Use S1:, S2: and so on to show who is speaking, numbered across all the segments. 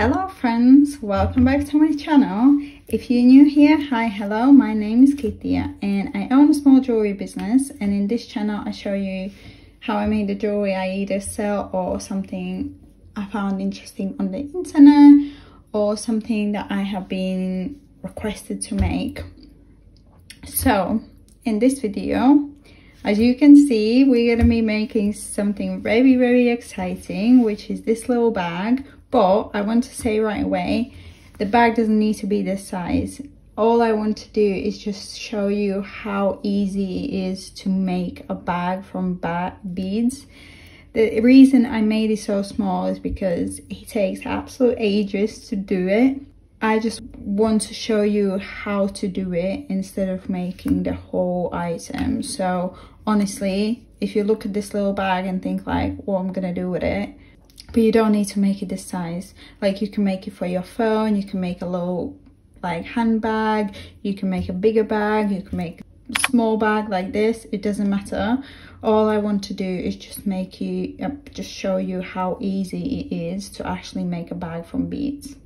S1: Hello friends, welcome back to my channel. If you're new here, hi, hello, my name is Kitija and I own a small jewelry business, and in this channel I show you how I made the jewelry I either sell or something I found interesting on the internet or something that I have been requested to make. So in this video, as you can see, we're going to be making something very exciting, which is this little bag. But I want to say right away, the bag doesn't need to be this size. All I want to do is just show you how easy it is to make a bag from beads. The reason I made it so small is because it takes absolute ages to do it. I just want to show you how to do it instead of making the whole item. So honestly, if you look at this little bag and think like, what I'm gonna do with it, but you don't need to make it this size. Like, you can make it for your phone, you can make a little like handbag, you can make a bigger bag, you can make a small bag like this, it doesn't matter. All I want to do is just make you just show you how easy it is to actually make a bag from beads.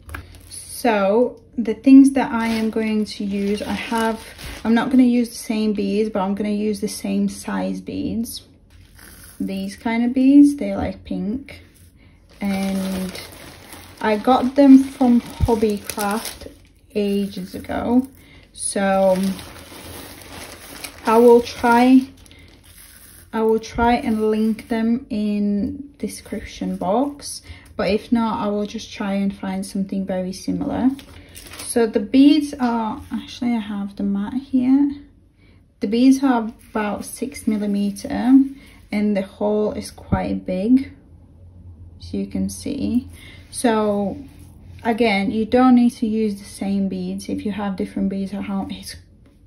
S1: So the things that I am going to use, I'm not going to use the same beads, but I'm going to use the same size beads. These kind of beads, they're like pink, and I got them from Hobbycraft ages ago. So I will try and link them in description box, but if not, I will just try and find something very similar. So the beads are, actually I have the mat here. The beads are about 6mm and the hole is quite big, as you can see. So again, you don't need to use the same beads. If you have different beads at home, it's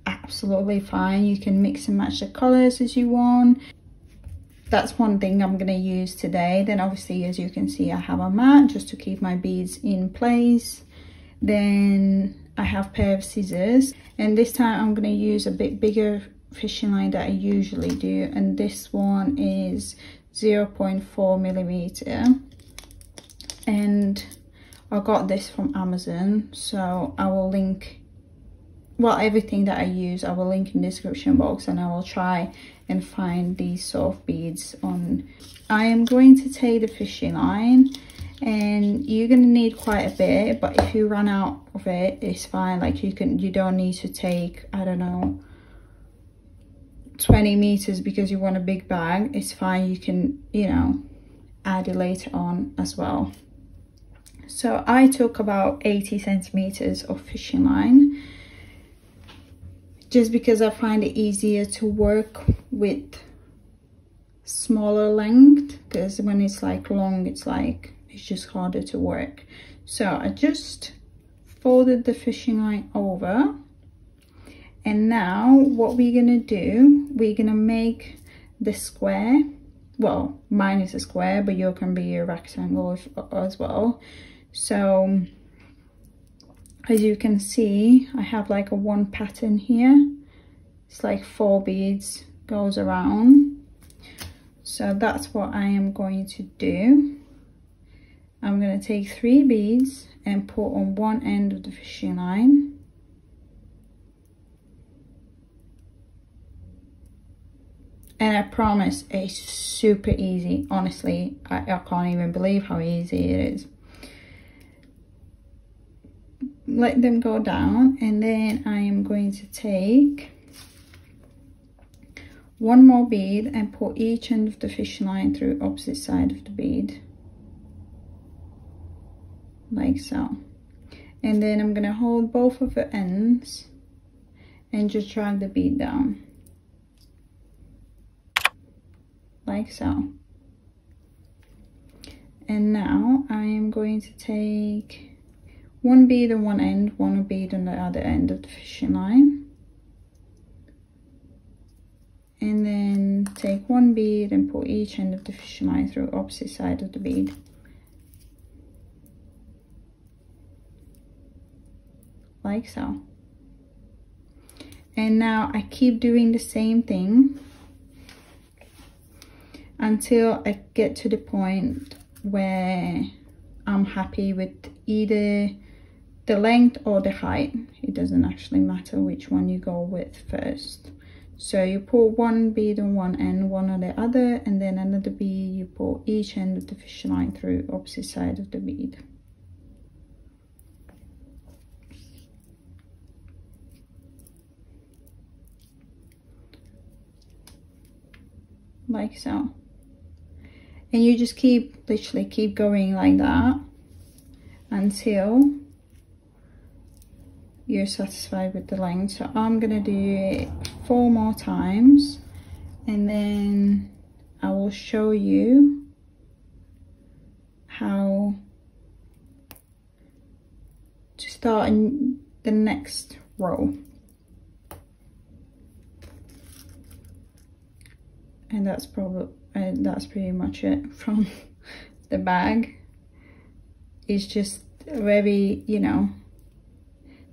S1: absolutely fine. You can mix and match the colors as you want. That's one thing I'm going to use today. Then obviously, as you can see, I have a mat just to keep my beads in place. Then I have a pair of scissors, and this time I'm going to use a bit bigger fishing line that I usually do, and this one is 0.4mm, and I got this from Amazon. So I will link, well, everything that I use I will link in the description box, and I will try and find these sort of beads on. I am going to take the fishing line, and you're going to need quite a bit, but if you run out of it, it's fine. Like, you don't need to take, I don't know, 20 meters because you want a big bag. It's fine, you can, you know, add it later on as well. So I took about 80 centimeters of fishing line, just because I find it easier to work with smaller length, because when it's like long, it's just harder to work. So I just folded the fishing line over, and now what we're gonna do, we're gonna make the square. Well, mine is a square, but yours can be a rectangle as well. So as you can see, I have like a one pattern here. It's like 4 beads goes around. So that's what I am going to do. I'm going to take 3 beads and put on one end of the fishing line. And I promise it's super easy. Honestly, I can't even believe how easy it is. Let them go down, and then I am going to take one more bead and put each end of the fishing line through opposite side of the bead, like so. And then I'm going to hold both of the ends and just drag the bead down, like so. And now I am going to take one bead on one end, one bead on the other end of the fishing line, and then take one bead and put each end of the fishing line through opposite side of the bead, like so. And now I keep doing the same thing until I get to the point where I'm happy with either the length or the height. It doesn't actually matter which one you go with first. So you put one bead on one end, one on the other, and then another bead, you pull each end of the fishing line through opposite side of the bead. Like so. And you just literally keep going like that until you're satisfied with the length. So I'm gonna do it 4 more times, and then I will show you how to start in the next row. And that's pretty much it from the bag. It's just very, you know,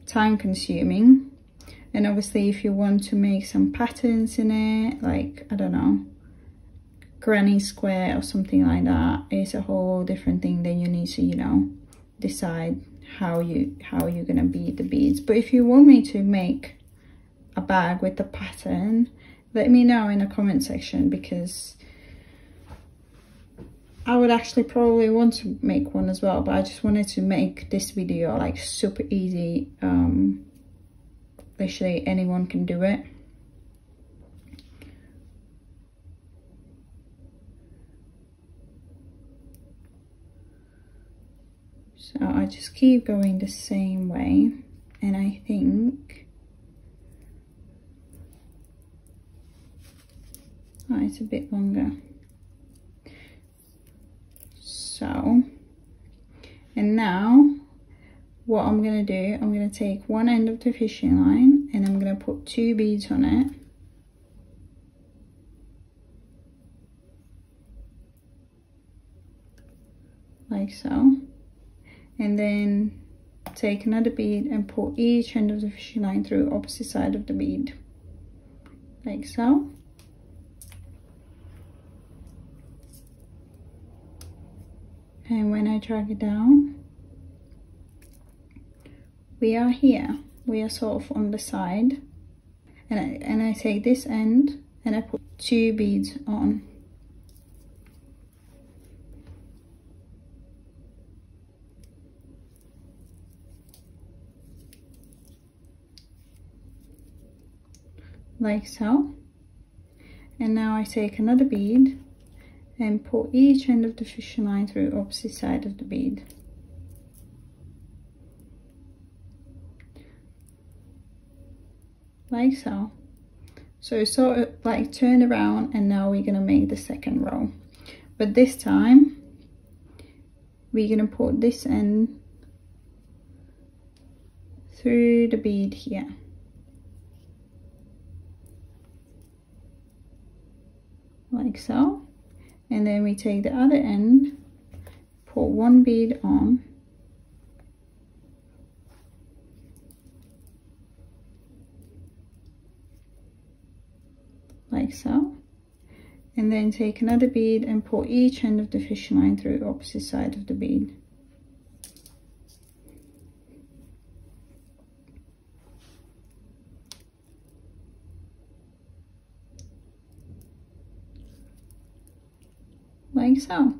S1: time consuming. And obviously if you want to make some patterns in it, like, I don't know, granny square or something like that, it's a whole different thing. Then you need to, you know, decide how you're gonna bead the beads. But if you want me to make a bag with the pattern, let me know in the comment section, because I would actually probably want to make one as well, but I just wanted to make this video like super easy. Literally anyone can do it. So I just keep going the same way, and I think it's a bit longer. So, and now what I'm gonna do, I'm gonna take one end of the fishing line and I'm gonna put 2 beads on it. Like so. And then take another bead and pull each end of the fishing line through opposite side of the bead. Like so. And when I drag it down, we are here. We are sort of on the side. And I take this end and I put 2 beads on. Like so. And now I take another bead and pull each end of the fishing line through opposite side of the bead. Like so. So sort of like turn around, and now we're gonna make the second row. But this time, we're gonna put this end through the bead here. Like so. And then we take the other end, put 1 bead on, like so, and then take another bead and pull each end of the fishing line through opposite side of the bead. Like so.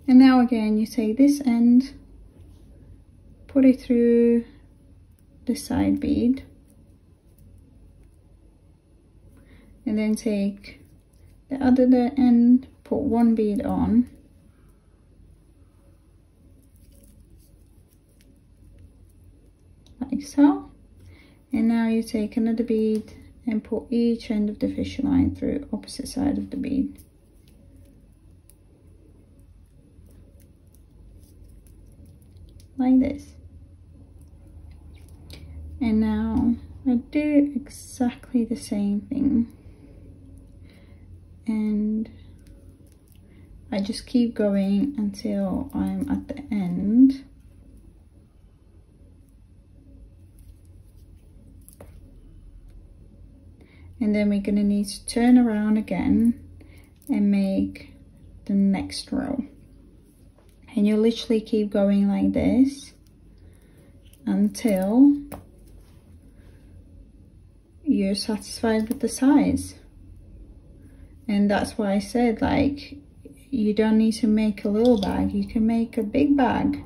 S1: And now again you take this end, put it through the side bead, and then take the other end, put 1 bead on, like so. And now you take another bead and put each end of the fishing line through opposite side of the bead. Like this. And now I do exactly the same thing, and I just keep going until I'm at the end. And then we're gonna need to turn around again and make the next row. and you literally keep going like this until you're satisfied with the size. And that's why I said, like, you don't need to make a little bag, you can make a big bag.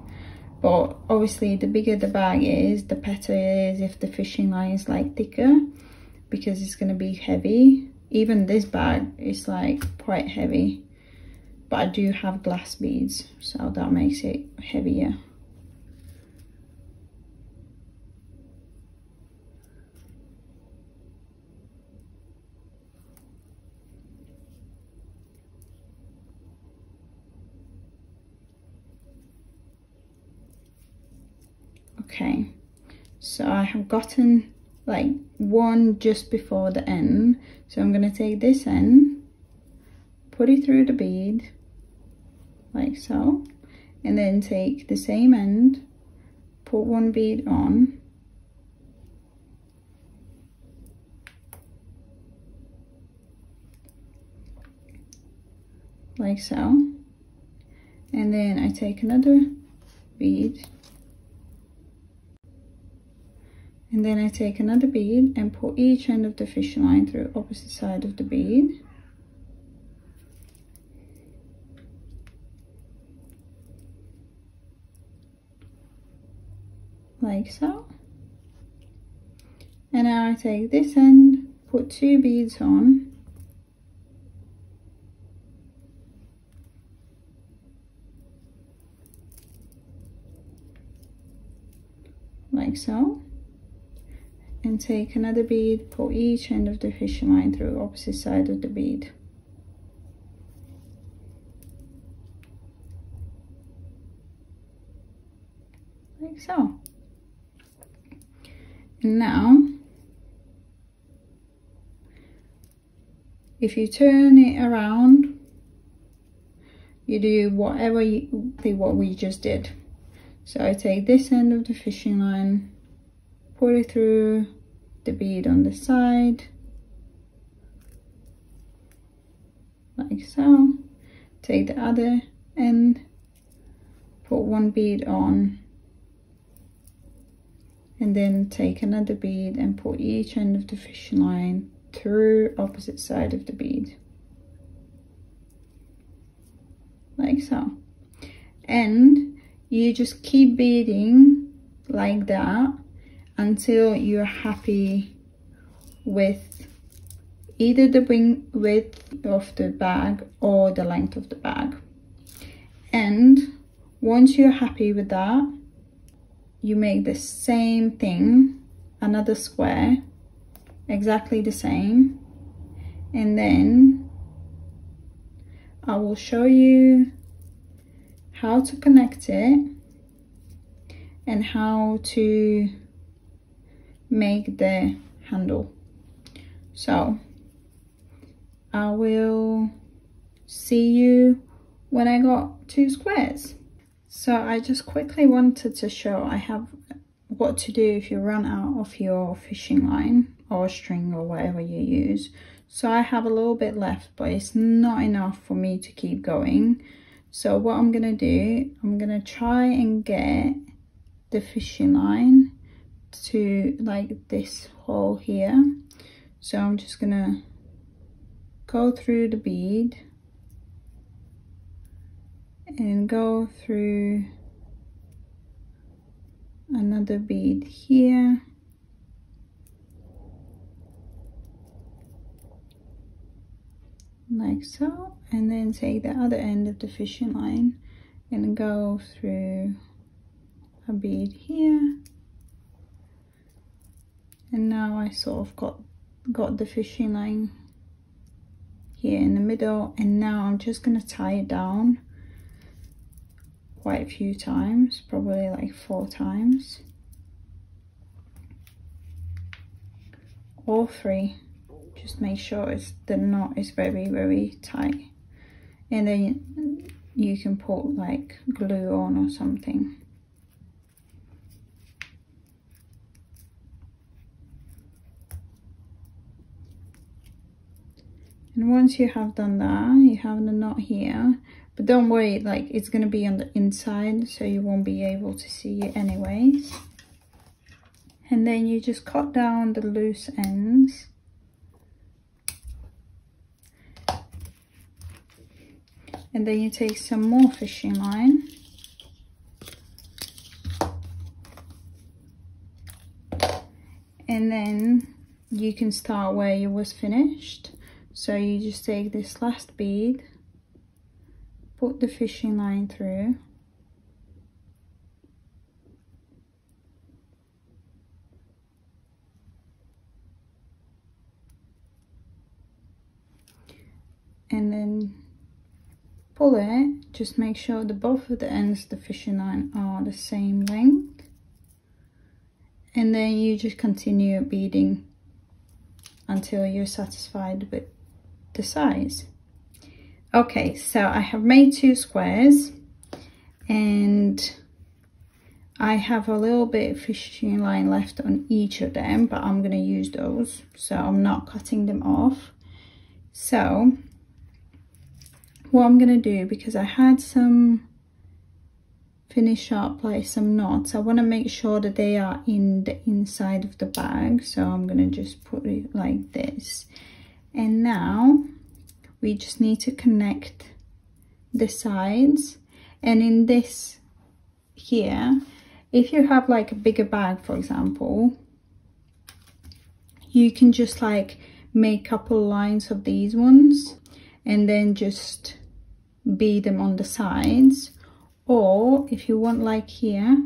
S1: But obviously the bigger the bag is, the better it is if the fishing line is like thicker, because it's going to be heavy. Even this bag is like quite heavy, but I do have glass beads, so that makes it heavier. Okay, so I have gotten like one just before the end, so I'm going to take this end, put it through the bead like so, and then take the same end, put one bead on, like so, and then I take another bead, and then I take another bead and put each end of the fishing line through opposite side of the bead. Like so. And now I take this end, put 2 beads on, like so, and take another bead, put each end of the fishing line through opposite side of the bead. Like so. And now, if you turn it around, you do whatever what we just did. So I take this end of the fishing line, put it through the bead on the side, like so, take the other end, put 1 bead on, and then take another bead and put each end of the fishing line through opposite side of the bead, like so. And you just keep beading like that until you're happy with either the wing width of the bag or the length of the bag. And once you're happy with that, you make the same thing, another square, exactly the same, and then I will show you how to connect it and how to make the handle. So I will see you when I got 2 squares. So I just quickly wanted to show I have what to do if you run out of your fishing line or string or whatever you use. So I have a little bit left, but it's not enough for me to keep going. So what I'm gonna do, I'm gonna try and get the fishing line to like this hole here. So I'm just gonna go through the bead and go through another bead here, like so, and then take the other end of the fishing line and go through a bead here, and now I sort of got the fishing line here in the middle. And now I'm just going to tie it down quite a few times, probably like 4 times, or 3. Just make sure the knot is very, very tight, and then you can put like glue on or something. And once you have done that, you have the knot here. but don't worry, like it's going to be on the inside, so you won't be able to see it anyways. And then you just cut down the loose ends. And then you take some more fishing line. And then you can start where you was finished. So you just take this last bead, put the fishing line through, and then pull it. Just make sure that both of the ends of the fishing line are the same length, and then you just continue beading until you're satisfied with the size. Okay, so I have made 2 squares, and I have a little bit of fishing line left on each of them, but I'm going to use those, so I'm not cutting them off. So what I'm going to do, because I had some finish up like some knots, I want to make sure that they are in the inside of the bag, so I'm going to just put it like this. And now we just need to connect the sides. And in this here, if you have like a bigger bag, for example, you can just like make a couple lines of these ones and then just bead them on the sides. Or if you want, like here,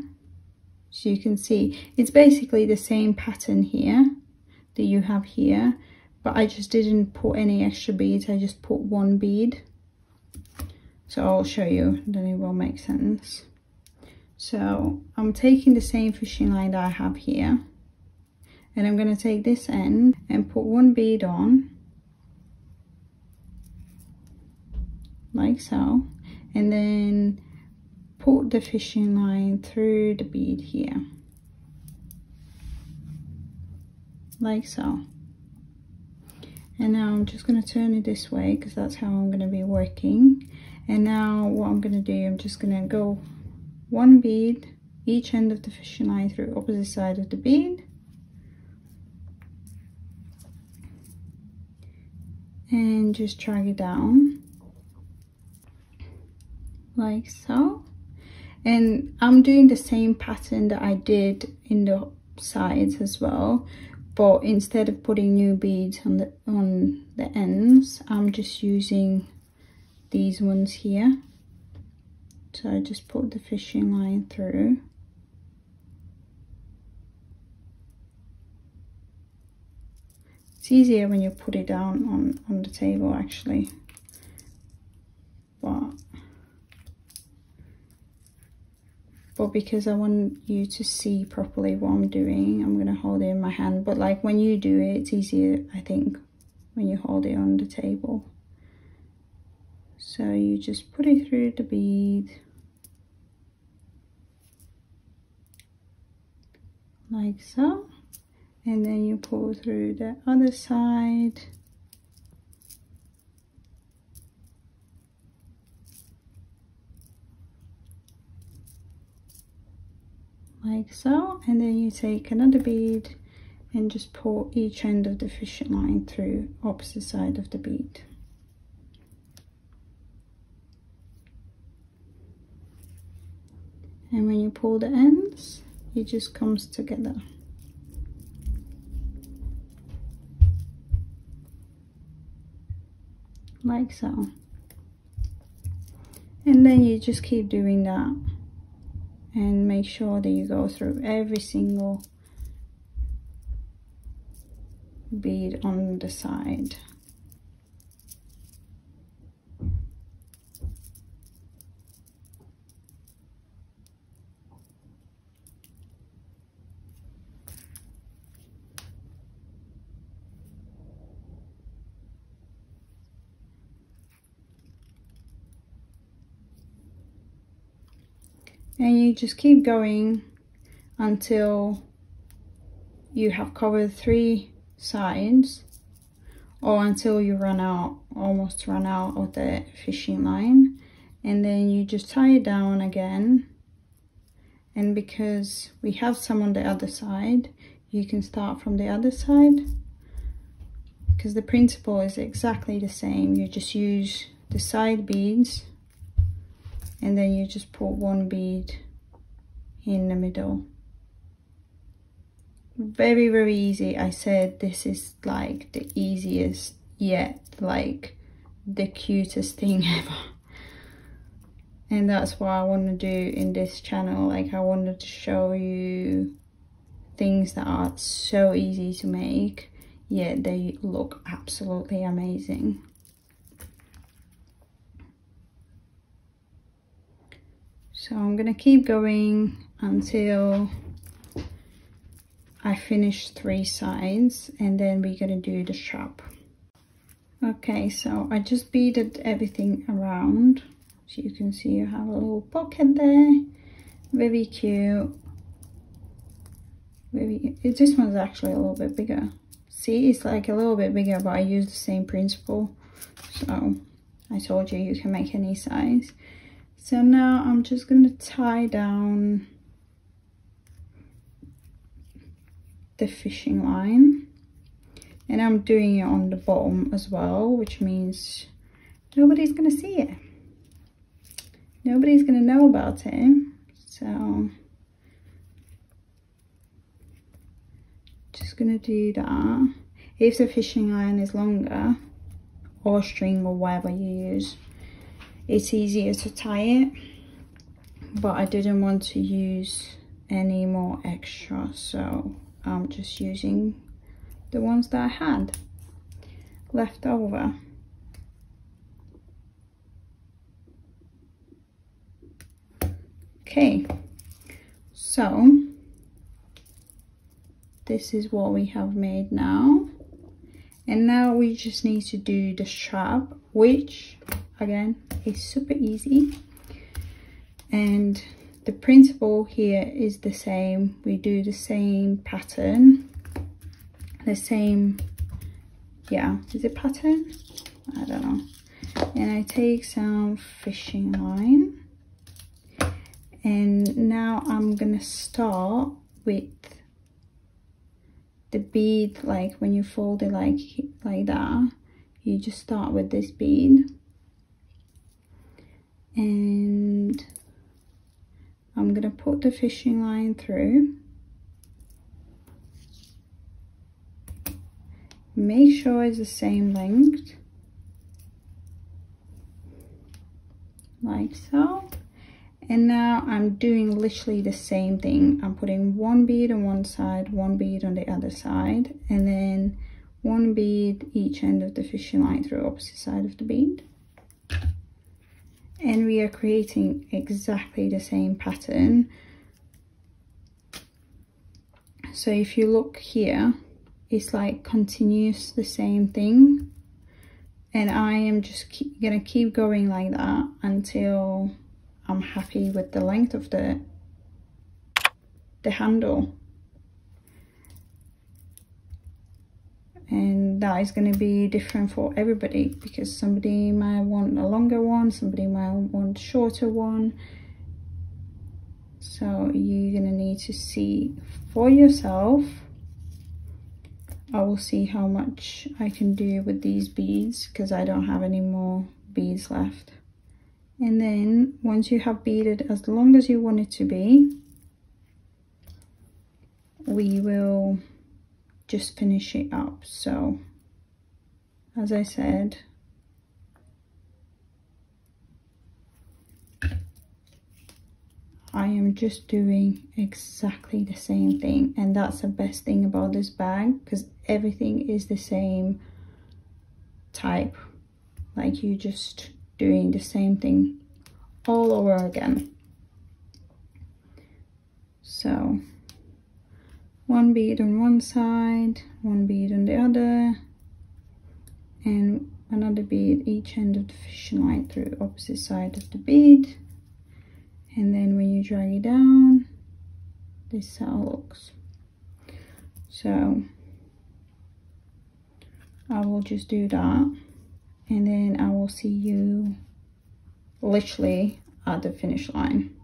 S1: so you can see it's basically the same pattern here that you have here, but I just didn't put any extra beads, I just put 1 bead. So I'll show you, then it will make sense. So I'm taking the same fishing line that I have here, and I'm going to take this end and put 1 bead on, like so, and then put the fishing line through the bead here, like so. And now I'm just going to turn it this way because that's how I'm going to be working. And now what I'm going to do, I'm just going to go 1 bead each end of the fishing line through opposite side of the bead, and just drag it down like so. And I'm doing the same pattern that I did in the sides as well, but instead of putting new beads on the ends, I'm just using these ones here. So I just put the fishing line through, it's easier when you put it down on the table actually, but because I want you to see properly what I'm doing, I'm going to hold it in my hand. But like when you do it, it's easier, I think, when you hold it on the table. So you just put it through the bead, like so, and then you pull through the other side, like so, and then you take another bead and just pull each end of the fishing line through opposite side of the bead. And when you pull the ends, it just comes together. Like so. And then you just keep doing that. And make sure that you go through every single bead on the side. And you just keep going until you have covered 3 sides, or until you almost run out of the fishing line. and then you just tie it down again. And because we have some on the other side, you can start from the other side, because the principle is exactly the same. You just use the side beads and then you just put one bead in the middle. Very, very easy. I said this is like the easiest yet like the cutest thing ever. And that's what I want to do in this channel. Like, I wanted to show you things that are so easy to make, yet they look absolutely amazing. So I'm gonna keep going until I finish 3 sides, and then we're gonna do the strap. Okay, so I just beaded everything around. So you can see you have a little pocket there, very cute. This one's actually a little bit bigger. See, it's like a little bit bigger, but I use the same principle. So I told you you can make any size. So now I'm just going to tie down the fishing line, and I'm doing it on the bottom as well, which means nobody's going to see it. Nobody's going to know about it. So just going to do that. If the fishing line is longer, or string, or whatever you use, it's easier to tie it, but I didn't want to use any more extra, so I'm just using the ones that I had left over. Okay, so this is what we have made now, and now we just need to do the strap, which again is super easy, and the principle here is the same. We do the same pattern, the same, yeah, is it pattern? I don't know. And I take some fishing line, and now I'm gonna start with the bead. Like when you fold it like that, you just start with this bead, and I'm gonna put the fishing line through. Make sure it's the same length, like so. And now I'm doing literally the same thing. I'm putting one bead on one side, one bead on the other side, and then one bead each end of the fishing line through opposite side of the bead. And we are creating exactly the same pattern. So if you look here, it's like continuous, the same thing. And I am just gonna keep going like that until I'm happy with the length of the handle. And that is going to be different for everybody, because somebody might want a longer one, somebody might want a shorter one. So you're going to need to see for yourself. I will see how much I can do with these beads, because I don't have any more beads left. And then once you have beaded as long as you want it to be, we will just finish it up. So as I said, I am just doing exactly the same thing, and that's the best thing about this bag, because everything is the same type. Like, you just doing the same thing all over again. So one bead on one side, one bead on the other, and another bead each end of the fishing line through the opposite side of the bead. And then when you drag it down, this is how it looks. So I will just do that, and then I will see you literally at the finish line.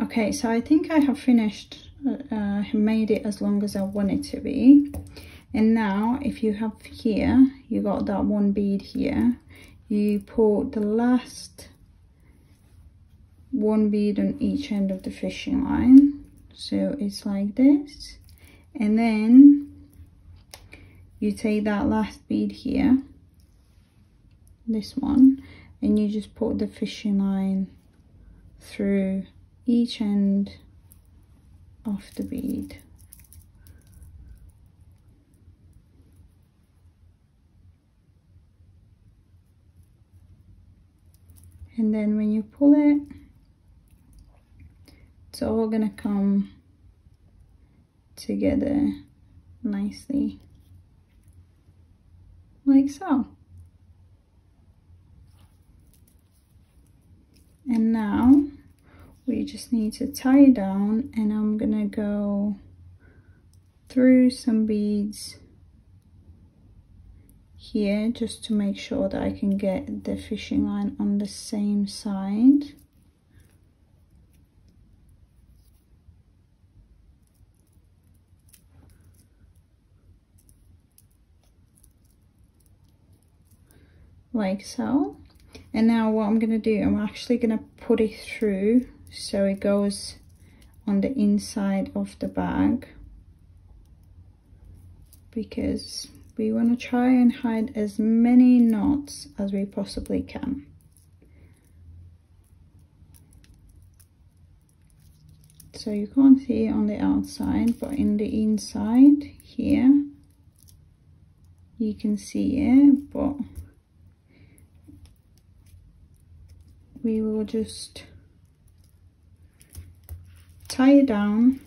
S1: Okay, so I think I have finished, made it as long as I want it to be. And now if you have here, you got that one bead here, you put the last one bead on each end of the fishing line. So it's like this, and then you take that last bead here, this one, and you just put the fishing line through each end of the bead. And then when you pull it, it's all gonna come together nicely, like so. And now we just need to tie it down, and I'm gonna go through some beads here just to make sure that I can get the fishing line on the same side. Like so. And now what I'm gonna do, I'm actually gonna put it through so it goes on the inside of the bag, because we want to try and hide as many knots as we possibly can. So you can't see it on the outside, but in the inside here you can see it, but we will just tie it down.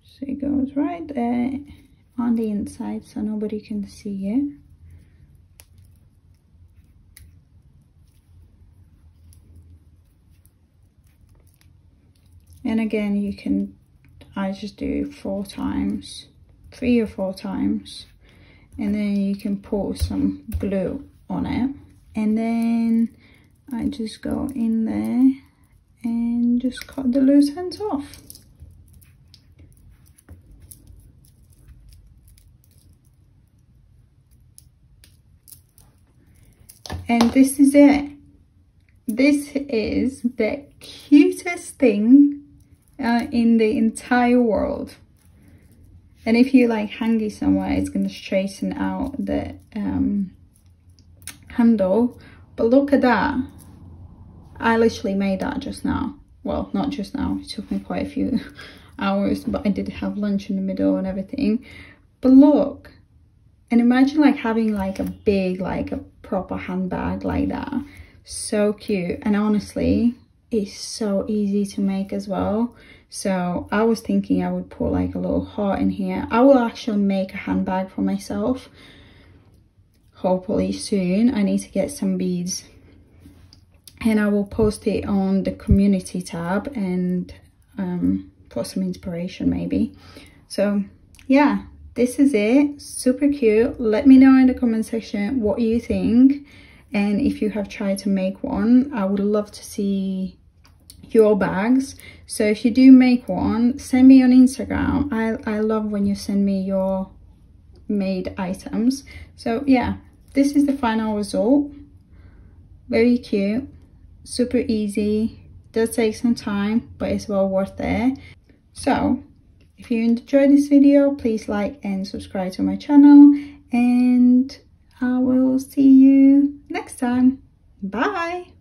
S1: So it goes right there on the inside so nobody can see it. And again, you can, I just do 4 times, 3 or 4 times, and then you can pour some glue on it, and then I just go in there and just cut the loose ends off. And this is it. This is the cutest thing in the entire world. And if you like hang it somewhere, it's going to straighten out the handle. But look at that. I literally made that just now. Well, not just now, it took me quite a few hours, but I did have lunch in the middle and everything. But look, and imagine like having like a big, like a proper handbag like that. So cute. And honestly, it's so easy to make as well. So I was thinking I would put like a little heart in here. I will actually make a handbag for myself, hopefully soon. I need to get some beads, and I will post it on the community tab and for some inspiration maybe. So yeah, this is it. Super cute. Let me know in the comment section what you think, and if you have tried to make one. I would love to see your bags. So if you do make one, send me on Instagram. I love when you send me your made items. So yeah, this is the final result. Very cute, super easy, does take some time, but it's well worth it. So if you enjoyed this video, please like and subscribe to my channel, and I will see you next time. Bye.